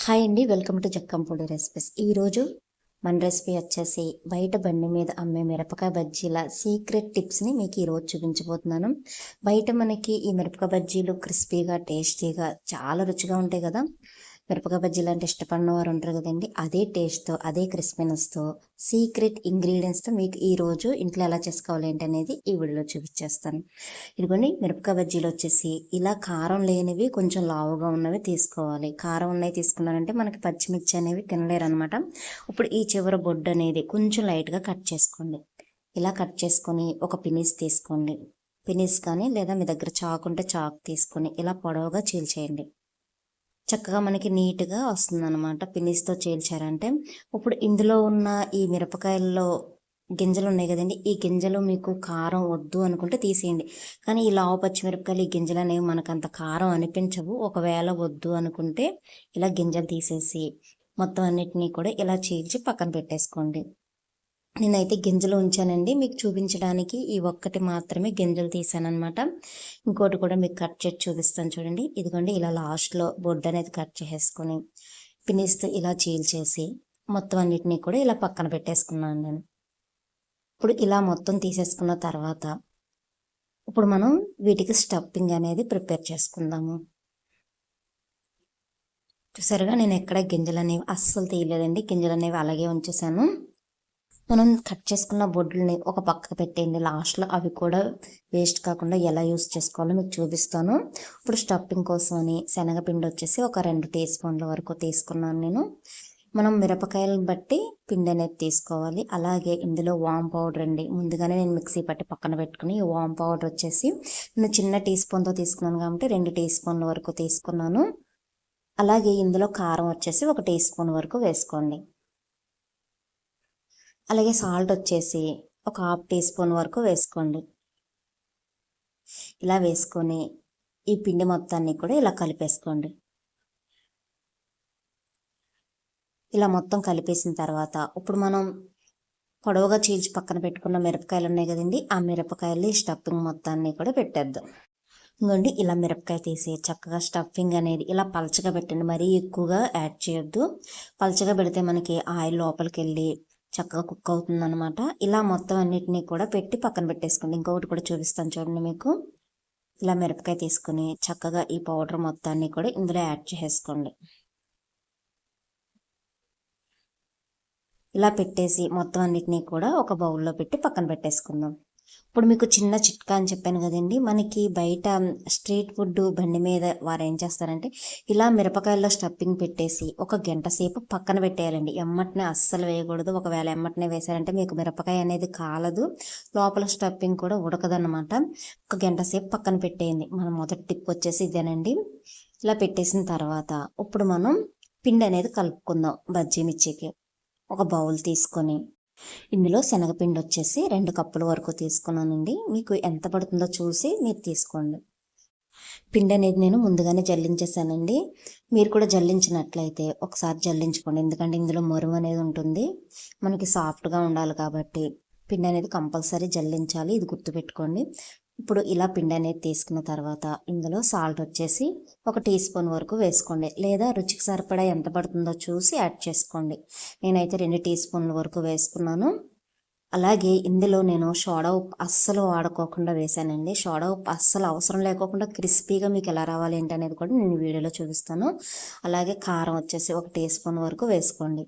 Hi అండి, welcome to Jakkampudi recipes. ఈరోజు మన రెసిపీ వచ్చేసి బయట బండి మీద అమ్మే మిరపకాయ బజ్జీల సీక్రెట్ టిప్స్ని మీకు ఈరోజు చూపించబోతున్నాను. బయట మనకి ఈ మిరపకాయ బజ్జీలు క్రిస్పీగా టేస్టీగా చాలా రుచిగా ఉంటాయి కదా. మిరపకాయ బజ్జీలు అంటే ఇష్టపడిన వారు ఉంటారు కదండి. అదే టేస్ట్తో అదే క్రిస్పీనెస్తో సీక్రెట్ ఇంగ్రీడియంట్స్తో మీకు ఈరోజు ఇంట్లో ఎలా చేసుకోవాలి ఏంటి అనేది ఈ వీడియోలో చూపించేస్తాను. ఇదిగోండి, మిరపకాయ బజ్జీలు వచ్చేసి ఇలా కారం లేనివి కొంచెం లావుగా ఉన్నవి తీసుకోవాలి. కారం ఉన్నవి తీసుకున్నారంటే మనకి పచ్చిమిర్చి అనేవి తినలేరు అనమాట. ఇప్పుడు ఈ చివరి బొడ్డు అనేది కొంచెం లైట్గా కట్ చేసుకోండి. ఇలా కట్ చేసుకొని ఒక పినీస్ తీసుకోండి. పినీస్ కానీ లేదా మీ దగ్గర చాకు ఉంటే చాకు తీసుకొని ఇలా పొడవుగా చీల్చేయండి. చక్కగా మనకి నీట్గా వస్తుందన్నమాట పినీస్తో చీల్చారంటే. ఇప్పుడు ఇందులో ఉన్న ఈ మిరపకాయల్లో గింజలు ఉన్నాయి కదండి, ఈ గింజలు మీకు కారం వద్దు అనుకుంటే తీసేయండి. కానీ ఈ లావు పచ్చిమిరపకాయలు ఈ గింజలు అనేవి మనకు అంత కారం అనిపించవు. ఒకవేళ వద్దు అనుకుంటే ఇలా గింజలు తీసేసి మొత్తం అన్నిటినీ కూడా ఇలా చీల్చి పక్కన పెట్టేసుకోండి. నేనైతే గింజలు ఉంచానండి మీకు చూపించడానికి. ఈ ఒక్కటి మాత్రమే గింజలు తీసానమాట. ఇంకోటి కూడా మీకు కట్ చేసి చూపిస్తాను చూడండి. ఇదిగోండి, ఇలా లాస్ట్లో బొడ్డు అనేది కట్ చేసేసుకొని పినిస్తూ ఇలా చీల్చేసి మొత్తం అన్నిటినీ కూడా ఇలా పక్కన పెట్టేసుకున్నాను నేను. ఇప్పుడు ఇలా మొత్తం తీసేసుకున్న తర్వాత ఇప్పుడు మనం వీటికి స్టఫింగ్ అనేది ప్రిపేర్ చేసుకుందాము. చూసారుగా, నేను ఎక్కడ గింజలు అనేవి అస్సలు తీయలేదండి. గింజలు అనేవి అలాగే ఉంచేసాను. మనం కట్ చేసుకున్న బొడ్లని ఒక పక్కకు పెట్టేయండి. లాస్ట్లో అవి కూడా వేస్ట్ కాకుండా ఎలా యూస్ చేసుకోవాలో మీకు చూపిస్తాను. ఇప్పుడు స్టఫింగ్ కోసం అని శనగపిండి వచ్చేసి ఒక 2 టీ స్పూన్ల వరకు తీసుకున్నాను నేను. మనం మిరపకాయలను బట్టి పిండి అనేది తీసుకోవాలి. అలాగే ఇందులో వామ్ పౌడర్ అండి, ముందుగానే నేను మిక్సీ పట్టి పక్కన పెట్టుకుని ఈ వామ్ పౌడర్ వచ్చేసి నేను చిన్న టీ స్పూన్తో తీసుకున్నాను కాబట్టి 2 టీ స్పూన్ల వరకు తీసుకున్నాను. అలాగే ఇందులో కారం వచ్చేసి 1 టీ స్పూన్ వరకు వేసుకోండి. అలాగే సాల్ట్ వచ్చేసి ఒక 1/2 టీ స్పూన్ వరకు వేసుకోండి. ఇలా వేసుకొని ఈ పిండి మొత్తాన్ని కూడా ఇలా కలిపేసుకోండి. ఇలా మొత్తం కలిపేసిన తర్వాత ఇప్పుడు మనం పొడవుగా చీల్చి పక్కన పెట్టుకున్న మిరపకాయలు ఉన్నాయి కదండి, ఆ మిరపకాయలు స్టఫింగ్ మొత్తాన్ని కూడా పెట్టేద్దాం. ఇంకోండి, ఇలా మిరపకాయ తీసి చక్కగా స్టఫింగ్ అనేది ఇలా పలచగా పెట్టండి. మరీ ఎక్కువగా యాడ్ చేయొద్దు. పలచగా పెడితే మనకి ఆయిల్ లోపలికి వెళ్ళి చక్కగా కుక్ అవుతుంది అనమాట. ఇలా మొత్తం అన్నిటినీ కూడా పెట్టి పక్కన పెట్టేసుకోండి. ఇంకొకటి కూడా చూపిస్తాను చూడండి మీకు. ఇలా మిరపకాయ తీసుకుని చక్కగా ఈ పౌడర్ మొత్తాన్ని కూడా ఇందులో యాడ్ చేసేసుకోండి. ఇలా పెట్టేసి మొత్తం అన్నిటినీ కూడా ఒక బౌల్లో పెట్టి పక్కన పెట్టేసుకుందాం. ఇప్పుడు మీకు చిన్న చిట్కా అని చెప్పాను కదండి, మనకి బయట స్ట్రీట్ ఫుడ్ బండి మీద వారు ఏం చేస్తారంటే ఇలా మిరపకాయల్లో స్టఫింగ్ పెట్టేసి ఒక గంట సేపు పక్కన పెట్టేయాలండి. ఎమ్మటనే అస్సలు వేయకూడదు. ఒకవేళ ఎమ్మటనే వేసారంటే మీకు మిరపకాయ అనేది కాలదు, లోపల స్టఫింగ్ కూడా ఉడకదన్నమాట. ఒక గంట సేపు పక్కన పెట్టేయండి. మన మొదటి టిప్ వచ్చేసి ఇదేనండి. ఇలా పెట్టేసిన తర్వాత ఇప్పుడు మనం పిండి అనేది కలుపుకుందాం. బజ్జీ మిర్చికి ఒక బౌల్ తీసుకొని ఇందులో శనగపిండి వచ్చేసి 2 కప్పుల వరకు తీసుకున్నానండి. మీకు ఎంత పడుతుందో చూసి మీరు తీసుకోండి. పిండి అనేది నేను ముందుగానే జల్లించేసానండి. మీరు కూడా జల్లించినట్లయితే ఒకసారి జల్లించుకోండి. ఎందుకంటే ఇందులో మరువు అనేది ఉంటుంది, మనకి సాఫ్ట్గా ఉండాలి కాబట్టి పిండి అనేది కంపల్సరీ జల్లించాలి. ఇది గుర్తుపెట్టుకోండి. ఇప్పుడు ఇలా పిండి అనేది తీసుకున్న తర్వాత ఇందులో సాల్ట్ వచ్చేసి 1 టీ స్పూన్ వరకు వేసుకోండి, లేదా రుచికి సరిపడా ఎంత పడుతుందో చూసి యాడ్ చేసుకోండి. నేనైతే 2 టీ స్పూన్ల వరకు వేసుకున్నాను. అలాగే ఇందులో నేను సోడా ఉప్పు అస్సలు వాడుకోకుండా వేసానండి. సోడా ఉప్పు అస్సలు అవసరం లేకోకుండా క్రిస్పీగా మీకు ఎలా రావాలి ఏంటి అనేది కూడా నేను వీడియోలో చూపిస్తాను. అలాగే కారం వచ్చేసి 1 టీ స్పూన్ వరకు వేసుకోండి.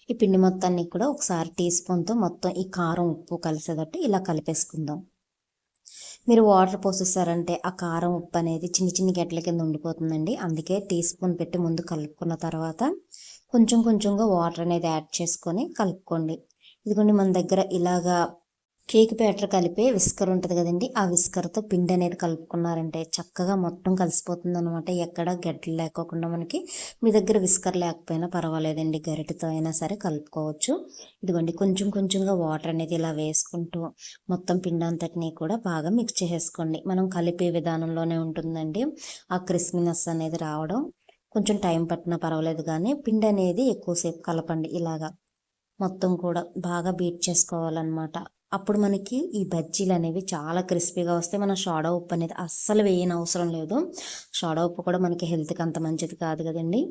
ఈ పిండి మొత్తాన్ని కూడా ఒకసారి టీ స్పూన్తో మొత్తం ఈ కారం ఉప్పు కలిసేటట్టు ఇలా కలిపేసుకుందాం. మీరు వాటర్ పోసేసారంటే ఆ కారం ఉప్పు అనేది చిన్ని చిన్ని గడ్డల కింద ఉండిపోతుందండి. అందుకే టీ స్పూన్ పెట్టి ముందు కలుపుకున్న తర్వాత కొంచెం కొంచెంగా వాటర్ అనేది యాడ్ చేసుకొని కలుపుకోండి. ఇదిగోండి, మన దగ్గర ఇలాగా కేక్ బ్యాటర్ కలిపే విస్కర్ ఉంటుంది కదండి, ఆ విస్కర్తో పిండి అనేది కలుపుకున్నారంటే చక్కగా మొత్తం కలిసిపోతుంది అనమాట. ఎక్కడ గడ్డలు లేకోకుండా మనకి. మీ దగ్గర విస్కర్ లేకపోయినా పర్వాలేదండి, గరిటెతో అయినా సరే కలుపుకోవచ్చు. ఇదిగోండి, కొంచెం కొంచెంగా వాటర్ అనేది ఇలా వేసుకుంటూ మొత్తం పిండి అంతటినీ కూడా బాగా మిక్స్ చేసేసుకోండి. మనం కలిపే విధానంలోనే ఉంటుందండి ఆ క్రిస్పీనెస్ అనేది రావడం. కొంచెం టైం పట్టినా పర్వాలేదు, కానీ పిండి అనేది ఎక్కువసేపు కలపండి. ఇలాగా మొత్తం కూడా బాగా బీట్ చేసుకోవాలన్నమాట. అప్పుడు మనకి ఈ బజ్జీలు అనేవి చాలా క్రిస్పీగా వస్తాయి. మన సోడా ఉప్పు అనేది అస్సలు వేయని అవసరం లేదు. సోడా ఉప్పు కూడా మనకి హెల్త్కి అంత మంచిది కాదు కదండి.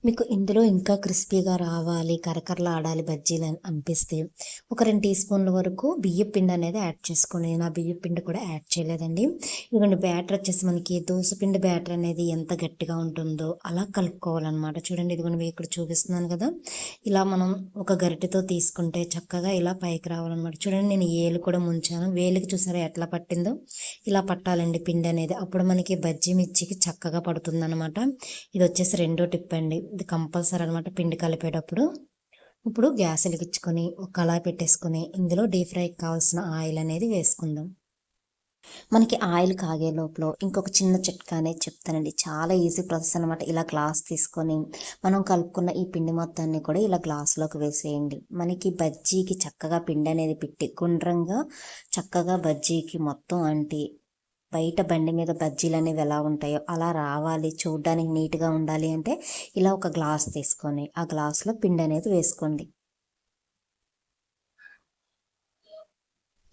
మీకు ఇందులో ఇంకా క్రిస్పీగా రావాలి, కరకరలాడాలి బజ్జీలు అని అనిపిస్తే ఒక 2 టీ స్పూన్ల వరకు బియ్యపు పిండి అనేది యాడ్ చేసుకోండి. నేను ఆ బియ్యపు పిండి కూడా యాడ్ చేయలేదండి. ఇదిగోండి బ్యాటర్ వచ్చేసి మనకి దోస పిండి బ్యాటర్ అనేది ఎంత గట్టిగా ఉంటుందో అలా కలుపుకోవాలనమాట. చూడండి ఇదిగోండి మీకు ఇక్కడ చూపిస్తున్నాను కదా! ఇలా మనం ఒక గరిటెతో తీసుకుంటే చక్కగా ఇలా పైకి రావాలనమాట. చూడండి నేను ఏలు కూడా ముంచాను. వేలికి చూసారా ఎట్లా పట్టిందో? ఇలా పట్టాలండి పిండి అనేది. అప్పుడు మనకి బజ్జీ మిర్చికి చక్కగా పడుతుందనమాట. ఇది వచ్చేసి రెండో టిప్ అండి. ఇది కంపల్సరీ అనమాట పిండి కలిపేటప్పుడు. ఇప్పుడు గ్యాస్ వెలిగించుకొని ఒక కళాయి పెట్టేసుకొని ఇందులో డీప్ ఫ్రైకి కావాల్సిన ఆయిల్ అనేది వేసుకుందాం. మనకి ఆయిల్ కాగే లోపల ఇంకొక చిన్న చిట్కా అనేది చెప్తానండి. చాలా ఈజీ ప్రాసెస్ అనమాట. ఇలా గ్లాస్ తీసుకొని మనం కలుపుకున్న ఈ పిండి మొత్తాన్ని కూడా ఇలా గ్లాసులోకి వేసేయండి. మనకి బజ్జీకి చక్కగా పిండి అనేది పెట్టి గుండ్రంగా చక్కగా బజ్జీకి మొత్తం అంటి బయట బండి మీద బజ్జీలు అనేవి ఎలా ఉంటాయో అలా రావాలి, చూడ్డానికి నీట్గా ఉండాలి అంటే ఇలా ఒక గ్లాస్ తీసుకొని ఆ గ్లాస్లో పిండి అనేది వేసుకోండి.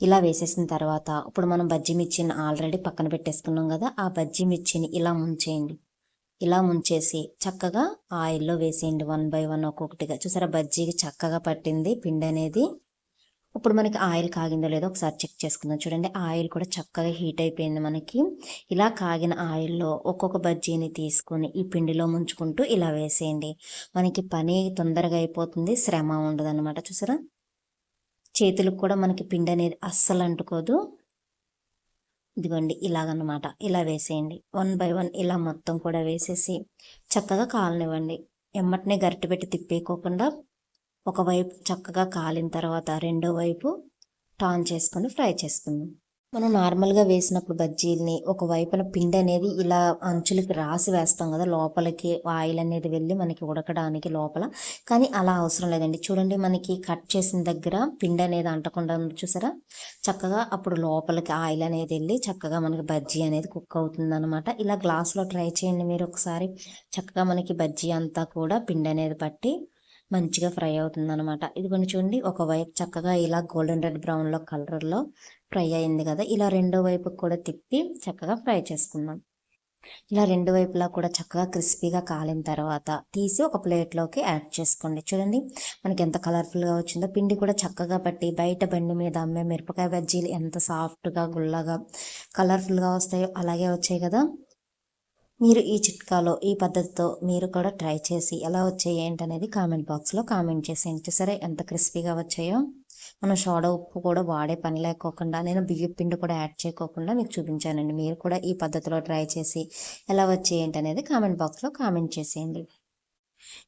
ఇలా వేసేసిన తర్వాత ఇప్పుడు మనం బజ్జీ మిర్చిని ఆల్రెడీ పక్కన పెట్టేసుకున్నాం కదా! ఆ బజ్జీ మిర్చిని ఇలా ముంచేయండి. ఇలా ముంచేసి చక్కగా ఆయిల్లో వేసేయండి 1 బై 1 ఒక్కొక్కటిగా. చూసారా బజ్జీకి చక్కగా పట్టింది పిండి అనేది. ఇప్పుడు మనకి ఆయిల్ కాగిందో లేదో ఒకసారి చెక్ చేసుకుందాం. చూడండి ఆయిల్ కూడా చక్కగా హీట్ అయిపోయింది మనకి. ఇలా కాగిన ఆయిల్‌లో ఒక్కొక్క బజ్జీని తీసుకొని ఈ పిండిలో ముంచుకుంటూ ఇలా వేసేయండి. మనకి పని తొందరగా అయిపోతుంది. శ్రమ ఉండదనమాట. చూసారా? చేతులకు కూడా మనకి పిండి అనేది అస్సలు అంటుకోదు. ఇదిగోండి ఇలాగనమాట. ఇలా వేసేయండి. 1 బై 1 ఇలా మొత్తం కూడా వేసేసి చక్కగా కాలనివ్వండి. ఎమ్మటనే గరిటె పెట్టి తిప్పేయకోకుండా ఒకవైపు చక్కగా కాలిన తర్వాత రెండో వైపు టర్న్ చేసుకొని ఫ్రై చేసుకుందాం. మనం నార్మల్‌గా వేసినప్పుడు బజ్జీలని ఒకవైపున పిండి అనేది ఇలా అంచులకి రాసి వేస్తాం కదా! లోపలికి ఆయిల్ అనేది వెళ్ళి మనకి ఉడకడానికి లోపల. కానీ అలా అవసరం లేదండి. చూడండి మనకి కట్ చేసిన దగ్గర పిండి అనేది అంటకుండా ఉంది చూసారా? చక్కగా అప్పుడు లోపలికి ఆయిల్ అనేది వెళ్ళి చక్కగా మనకి బజ్జీ అనేది కుక్ అవుతుందనమాట. ఇలా గ్లాస్‌లో ట్రై చేయండి మీరు ఒకసారి. చక్కగా మనకి బజ్జీ అంతా కూడా పిండి అనేది పట్టి మంచిగా ఫ్రై అవుతుందనమాట. ఇదిగోండి చూడండి ఒకవైపు చక్కగా ఇలా గోల్డెన్ రెడ్ బ్రౌన్‌లో కలర్‌లో ఫ్రై అయింది కదా! ఇలా రెండో వైపుకి కూడా తిప్పి చక్కగా ఫ్రై చేసుకుందాం. ఇలా రెండు వైపులా కూడా చక్కగా క్రిస్పీగా కాలిన తర్వాత తీసి ఒక ప్లేట్‌లోకి యాడ్ చేసుకోండి. చూడండి మనకి ఎంత కలర్‌ఫుల్‌గా వచ్చిందో. పిండి కూడా చక్కగా పట్టి బయట బండి మీద అమ్మే మిరపకాయ బజ్జీలు ఎంత సాఫ్ట్‌గా, గుల్లగా, కలర్‌ఫుల్‌గా వస్తాయో అలాగే వచ్చాయి కదా! మీరు ఈ చిట్కాలో ఈ పద్ధతితో మీరు కూడా ట్రై చేసి ఎలా వచ్చాయి ఏంటనేది కామెంట్ బాక్స్‌లో కామెంట్ చేసేయండి. చూసారా ఎంత క్రిస్పీగా వచ్చాయో. మనం సోడా ఉప్పు కూడా వాడే పని లేకోకుండా నేను బియ్యపు పిండి కూడా యాడ్ చేయకోకుండా మీకు చూపించానండి. మీరు కూడా ఈ పద్ధతిలో ట్రై చేసి ఎలా వచ్చాయి ఏంటనేది కామెంట్ బాక్స్‌లో కామెంట్ చేసేయండి.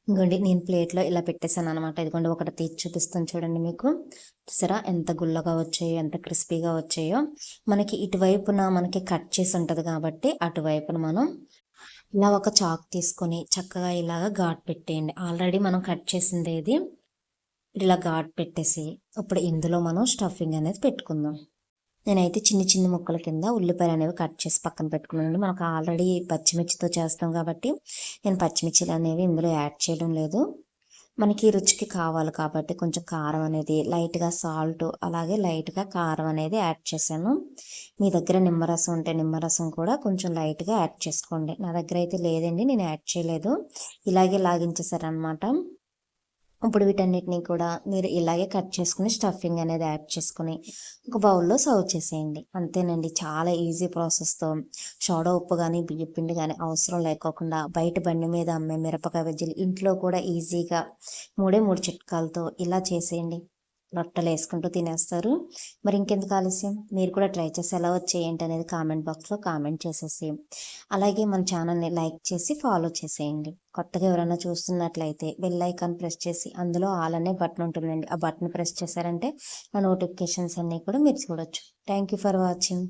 ఇంగోండి నేను ప్లేట్‌లో ఇలా పెట్టేసాననమాట. ఇదిగోండి ఒకటి తీసి చూపిస్తాను చూడండి మీకు. చూసారా ఎంత గుల్లగా వచ్చాయో, ఎంత క్రిస్పీగా వచ్చాయో. మనకి ఇటువైపున మనకి కట్ చేసి ఉంటది కాబట్టి అటువైపున మనం ఇలా ఒక చాక్ తీసుకొని చక్కగా ఇలాగ ఘాటు పెట్టేయండి. ఆల్రెడీ మనం కట్ చేసిందే ఇది. ఇలా ఘాటు పెట్టేసి ఇప్పుడు ఇందులో మనం స్టఫింగ్ అనేది పెట్టుకుందాం. నేనైతే చిన్ని చిన్ని ముక్కల కింద ఉల్లిపాయలనేవి కట్ చేసి పక్కన పెట్టుకున్నానండి. మనకు ఆల్రెడీ పచ్చిమిర్చితో చేస్తాం కాబట్టి నేను పచ్చిమిర్చిలనేవి ఇందులో యాడ్ చేయడం లేదు. మనకి రుచికి కావాలి కాబట్టి కొంచెం కారం అనేది లైట్‌గా సాల్ట్ అలాగే లైట్‌గా కారం అనేది యాడ్ చేశాను. మీ దగ్గర నిమ్మరసం ఉంటే నిమ్మరసం కూడా కొంచెం లైట్‌గా యాడ్ చేసుకోండి. నా దగ్గర అయితే లేదండి. నేను యాడ్ చేయలేదు. ఇలాగే లాగించేసారనమాట. ఇప్పుడు వీటన్నిటిని కూడా మీరు ఇలాగే కట్ చేసుకొని స్టఫింగ్ అనేది యాడ్ చేసుకొని ఒక బౌల్‌లో సర్వ్ చేసేయండి. అంతేనండి. చాలా ఈజీ ప్రాసెస్‌తో సోడా ఉప్పు గానీ, బియ్యపు పిండి గానీ అవసరం లేకోకుండా బయట బండి మీద అమ్మే మిరపకాయ బజ్జీలు ఇంట్లో కూడా ఈజీగా 3 చిట్కాలతో ఇలా చేసేయండి. లొట్టలేసుకుంటూ తినేస్తారు. మరి ఇంకెందుకు ఆలస్యం? మీరు కూడా ట్రై చేసి ఎలా వచ్చాయి ఏంటనేది కామెంట్ బాక్స్‌లో కామెంట్ చేసేసి, అలాగే మన ఛానల్‌ని లైక్ చేసి ఫాలో చేసేయండి. కొత్తగా ఎవరైనా చూస్తున్నట్లయితే బెల్ ఐకాన్ ప్రెస్ చేసి అందులో ఆల్ అనే బటన్ ఉంటుందండి. ఆ బటన్ ప్రెస్ చేశారంటే నా నోటిఫికేషన్స్ అన్నీ కూడా మీరు చూడొచ్చు. Thank you for watching.